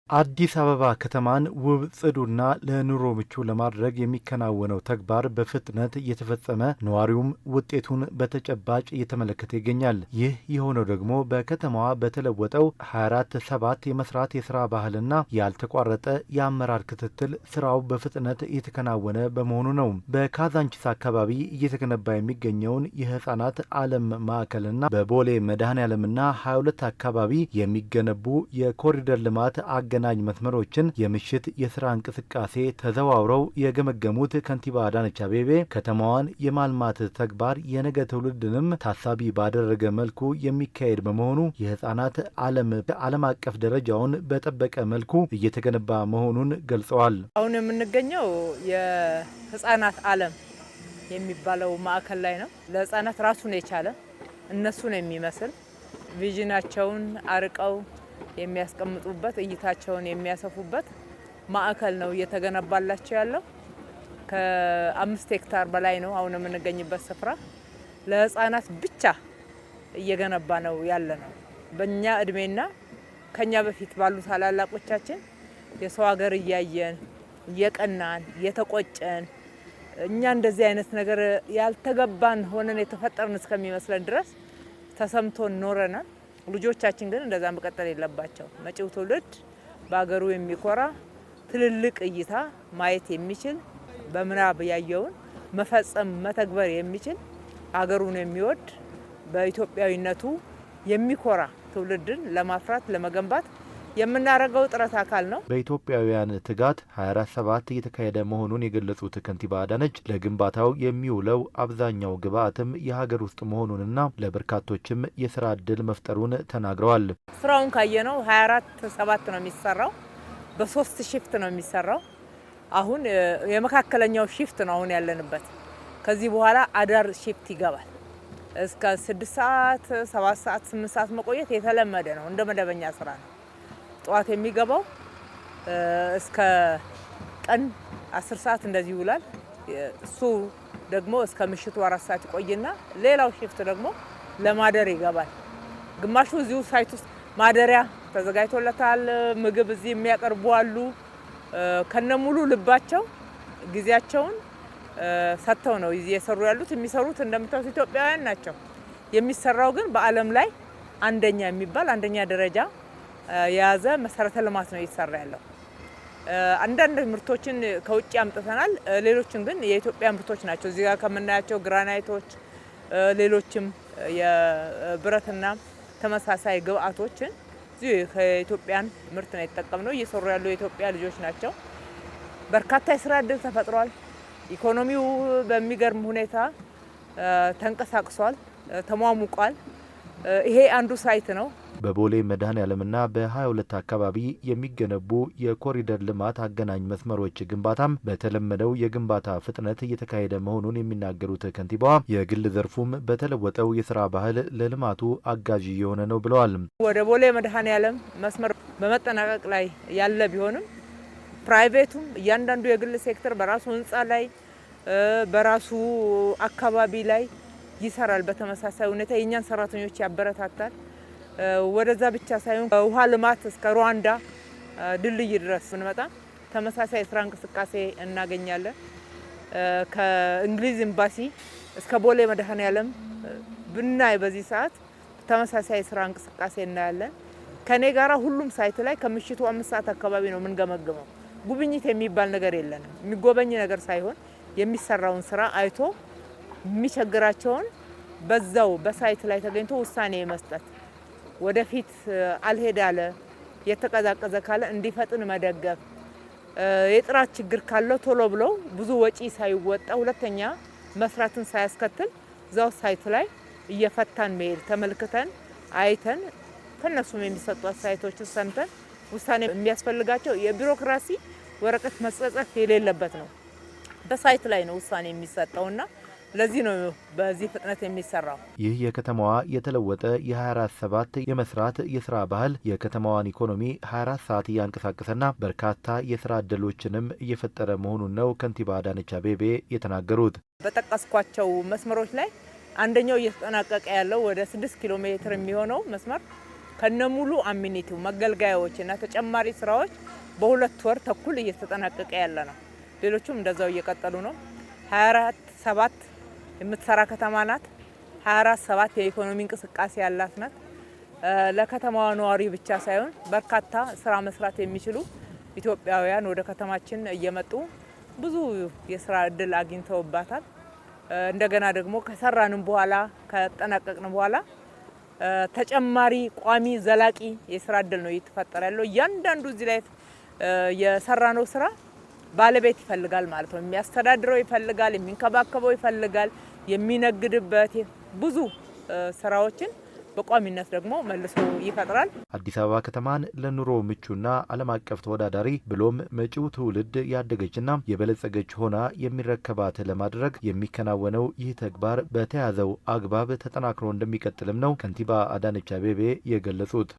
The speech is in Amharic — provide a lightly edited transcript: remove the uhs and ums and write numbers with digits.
አዲስ አበባ ከተማን ውብ ጽዱና ለኑሮ ምቹ ለማድረግ የሚከናወነው ተግባር በፍጥነት እየተፈጸመ ነዋሪውም ውጤቱን በተጨባጭ እየተመለከተ ይገኛል። ይህ የሆነው ደግሞ በከተማዋ በተለወጠው 24/7 የመስራት የስራ ባህልና ያልተቋረጠ የአመራር ክትትል ስራው በፍጥነት እየተከናወነ በመሆኑ ነው። በካዛንቺስ አካባቢ እየተገነባ የሚገኘውን የህፃናት ዓለም ማዕከልና በቦሌ መድኃኔዓለምና 22 አካባቢ የሚገነቡ የኮሪደር ልማት አገናኝ መስመሮችን የምሽት የስራ እንቅስቃሴ ተዘዋውረው የገመገሙት ከንቲባ አዳነች አቤቤ ከተማዋን የማልማት ተግባር የነገ ትውልድንም ታሳቢ ባደረገ መልኩ የሚካሄድ በመሆኑ የህፃናት ዓለም አቀፍ ደረጃውን በጠበቀ መልኩ እየተገነባ መሆኑን ገልጸዋል። አሁን የምንገኘው የህፃናት ዓለም የሚባለው ማዕከል ላይ ነው። ለህፃናት ራሱን የቻለ እነሱን የሚመስል ቪዥናቸውን አርቀው የሚያስቀምጡበት እይታቸውን የሚያሰፉበት ማዕከል ነው እየተገነባላቸው ያለው። ከ5 ሄክታር በላይ ነው አሁን የምንገኝበት ስፍራ። ለህፃናት ብቻ እየገነባ ነው ያለ ነው። በእኛ እድሜና ከኛ በፊት ባሉ ታላላቆቻችን የሰው ሀገር እያየን እየቀናን እየተቆጨን እኛ እንደዚህ አይነት ነገር ያልተገባን ሆነን የተፈጠርን እስከሚመስለን ድረስ ተሰምቶን ኖረናል። ልጆቻችን ግን እንደዛ መቀጠል የለባቸው። መጪው ትውልድ በአገሩ የሚኮራ ትልልቅ እይታ ማየት የሚችል በምናብ ያየውን መፈጸም መተግበር የሚችል አገሩን የሚወድ በኢትዮጵያዊነቱ የሚኮራ ትውልድን ለማፍራት ለመገንባት የምናደርገው ጥረት አካል ነው። በኢትዮጵያውያን ትጋት 24/7 እየተካሄደ መሆኑን የገለጹት ከንቲባ አዳነች ለግንባታው የሚውለው አብዛኛው ግብአትም የሀገር ውስጥ መሆኑንና ለበርካቶችም የስራ እድል መፍጠሩን ተናግረዋል። ስራውን ካየነው 24/7 ነው የሚሰራው። በ3 ሺፍት ነው የሚሰራው። አሁን የመካከለኛው ሺፍት ነው አሁን ያለንበት። ከዚህ በኋላ አዳር ሺፍት ይገባል። እስከ 6 ሰዓት፣ 7 ሰዓት፣ 8 ሰዓት መቆየት የተለመደ ነው። እንደ መደበኛ ስራ ነው። ጠዋት የሚገባው እስከ ቀን 10 ሰዓት እንደዚህ ይውላል። እሱ ደግሞ እስከ ምሽቱ 4 ሰዓት ይቆይና ሌላው ሺፍት ደግሞ ለማደር ይገባል። ግማሹ እዚሁ ሳይት ውስጥ ማደሪያ ተዘጋጅቶለታል። ምግብ እዚህ የሚያቀርቡ አሉ። ከነሙሉ ልባቸው ጊዜያቸውን ሰጥተው ነው እዚህ የሰሩ ያሉት። የሚሰሩት እንደምታዩት ኢትዮጵያውያን ናቸው። የሚሰራው ግን በዓለም ላይ አንደኛ የሚባል አንደኛ ደረጃ የያዘ መሰረተ ልማት ነው እየተሰራ ያለው። አንዳንድ ምርቶችን ከውጭ አምጥተናል። ሌሎችን ግን የኢትዮጵያ ምርቶች ናቸው። እዚህ ጋር ከምናያቸው ግራናይቶች፣ ሌሎችም የብረትና ተመሳሳይ ግብአቶችን እዚህ ከኢትዮጵያን ምርት ነው የተጠቀምነው። እየሰሩ ያሉ የኢትዮጵያ ልጆች ናቸው። በርካታ የስራ እድል ተፈጥሯል። ኢኮኖሚው በሚገርም ሁኔታ ተንቀሳቅሷል፣ ተሟሙቋል። ይሄ አንዱ ሳይት ነው። በቦሌ መድኃኔዓለምና በ22 አካባቢ የሚገነቡ የኮሪደር ልማት አገናኝ መስመሮች ግንባታም በተለመደው የግንባታ ፍጥነት እየተካሄደ መሆኑን የሚናገሩት ከንቲባዋ የግል ዘርፉም በተለወጠው የስራ ባህል ለልማቱ አጋዥ የሆነ ነው ብለዋል። ወደ ቦሌ መድኃኔዓለም መስመር በመጠናቀቅ ላይ ያለ ቢሆንም ፕራይቬቱም እያንዳንዱ የግል ሴክተር በራሱ ህንፃ ላይ በራሱ አካባቢ ላይ ይሰራል። በተመሳሳይ ሁኔታ የእኛን ሰራተኞች ያበረታታል። ወደዛ ብቻ ሳይሆን ውሃ ልማት እስከ ሩዋንዳ ድልድይ ድረስ ብንመጣ ተመሳሳይ ስራ እንቅስቃሴ እናገኛለን። ከእንግሊዝ ኤምባሲ እስከ ቦሌ መድኃኔዓለም ብናይ በዚህ ሰዓት ተመሳሳይ ስራ እንቅስቃሴ እናያለን። ከኔ ጋራ ሁሉም ሳይት ላይ ከምሽቱ 5 ሰዓት አካባቢ ነው የምንገመግመው። ጉብኝት የሚባል ነገር የለንም። የሚጎበኝ ነገር ሳይሆን የሚሰራውን ስራ አይቶ የሚቸግራቸውን በዛው በሳይት ላይ ተገኝቶ ውሳኔ መስጠት፣ ወደፊት አልሄድ አለ የተቀዛቀዘ ካለ እንዲፈጥን መደገፍ፣ የጥራት ችግር ካለ ቶሎ ብለው ብዙ ወጪ ሳይወጣ ሁለተኛ መስራትን ሳያስከትል ዛው ሳይት ላይ እየፈታን መሄድ፣ ተመልክተን አይተን ከነሱም የሚሰጡ አስተያየቶችን ሰምተን ውሳኔ የሚያስፈልጋቸው የቢሮክራሲ ወረቀት መጸጸፍ የሌለበት ነው። በሳይት ላይ ነው ውሳኔ የሚሰጠውና ለዚህ ነው በዚህ ፍጥነት የሚሰራው። ይህ የከተማዋ የተለወጠ የ24/7 የመስራት የስራ ባህል የከተማዋን ኢኮኖሚ 24 ሰዓት እያንቀሳቀሰና በርካታ የስራ እድሎችንም እየፈጠረ መሆኑን ነው ከንቲባ አዳነች አቤቤ የተናገሩት። በጠቀስኳቸው መስመሮች ላይ አንደኛው እየተጠናቀቀ ያለው ወደ 6 ኪሎ ሜትር የሚሆነው መስመር ከነሙሉ አሚኒቲው መገልገያዎችና ተጨማሪ ስራዎች በ2 ወር ተኩል እየተጠናቀቀ ያለ ነው። ሌሎቹም እንደዛው እየቀጠሉ ነው። 24/7 የምትሰራ ከተማ ናት። 24/7 የኢኮኖሚ እንቅስቃሴ ያላት ናት። ለከተማዋ ነዋሪ ብቻ ሳይሆን በርካታ ስራ መስራት የሚችሉ ኢትዮጵያውያን ወደ ከተማችን እየመጡ ብዙ የስራ እድል አግኝተውባታል። እንደገና ደግሞ ከሰራንም በኋላ ከጠናቀቅን በኋላ ተጨማሪ ቋሚ ዘላቂ የስራ እድል ነው እየተፈጠረ ያለው። እያንዳንዱ እዚህ ላይ የሰራነው ስራ ባለቤት ይፈልጋል ማለት ነው። የሚያስተዳድረው ይፈልጋል፣ የሚንከባከበው ይፈልጋል፣ የሚነግድበት ብዙ ስራዎችን በቋሚነት ደግሞ መልሶ ይፈጥራል። አዲስ አበባ ከተማን ለኑሮ ምቹና ዓለም አቀፍ ተወዳዳሪ ብሎም መጪው ትውልድ ያደገችና የበለጸገች ሆና የሚረከባት ለማድረግ የሚከናወነው ይህ ተግባር በተያዘው አግባብ ተጠናክሮ እንደሚቀጥልም ነው ከንቲባ አዳነች አቤቤ የገለጹት።